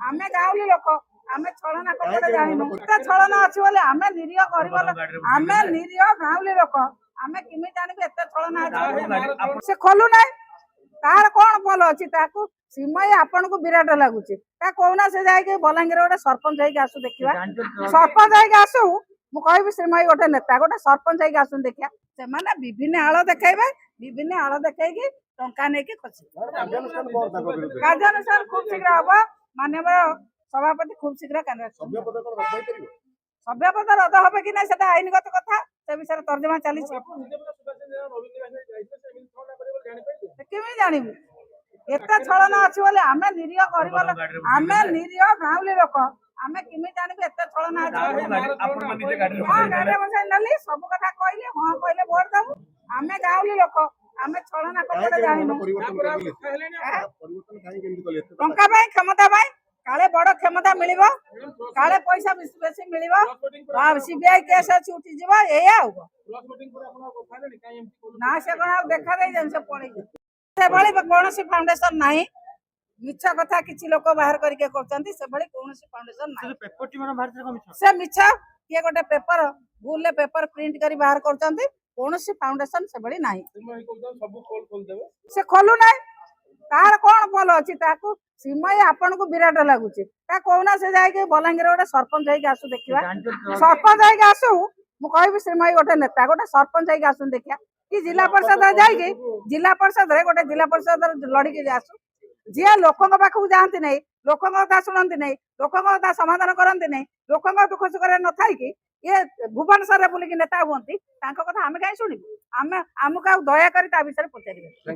आमे गाँवली लोक आमे छलना कपड़े जानिनु एते छलना अछि बोले आमे निरीह गरीब आमे निरीह गाँवली लोक आमे किमि जानिबे एते छलना अछि से खोलु नै तार कोन फल अछि ताकू सिमय आपन को विराट लागुची ता कोना से जाय के बलांगीर गोटे सरपंच जाय के आसु देखिबा सरपंच जाय के आसु मु कहबी सिमय गोटे नेता गोटे सरपंच जाय के आसु देखिया से माने विभिन्न आळ देखाइबे विभिन्न आळ देखाइ की टंका नै के खसी कार्यानुसार खूब शीघ्र हबा माननीय सभापति खूब शीघ्र सभ्य पद रद হবে कि नहीं सेटा आईनगत कथा से विषय तर्जमा चली केमी जानिबु एते छलना अछि बोले आमे निरीह गरीब आमे निरीह गाँवली लोक आमे किमि जानिबे एते छलना अछि गाड़ी बसाई नली सब कथा कहले हां कहले वोट दबु आमे गाँवली लोक आमे छलना कपड़े जानिनु टंका बाई क्षमता बाई काले बड़ क्षमता मिलिबो काले पैसा बेसी मिलिबो सीबीआई केस अछि उठी जिवो एया हो ना से कोन देखा दे जन से पड़ी से बळी कोनोसी फाउंडेशन नाही मिछ कथा किछि लोक बाहर करके करचंती से बळी कोनोसी फाउंडेशन नाही पेपर टी मन भारत कमिशन से मिछ के गोटे पेपर भूल पेपर प्रिंट करी बाहर करचंती कोनोसी फाउंडेशन से बळी नाही सब खोल देबे से खोलु नाही तार कोन फल अछि ताकू सिमय आपन को विराट लागुची ता कोना से जाय के बलांगीर गोटे सरपंच जाय के आसु देखिबा सरपंच जाय के आसु मु कहबी सिमय गोटे नेता गोटे सरपंच जाय के आसु देखिया कि जिला परिषद जाय के जिला परिषद रे गोटे जिला परिषद लड़ी के आसु जे लोकन पाखु जानती नहीं लोकन कथा सुनंती नहीं लोकन कथा समाधान करंती नहीं लोकन दुख सुख रे न थाई कि ये भुवनेश्वर रे बुली कि नेता हुंती तांको कथा हमें काई सुनिबु हमें हमका दया करी ता विषय पचारिबे।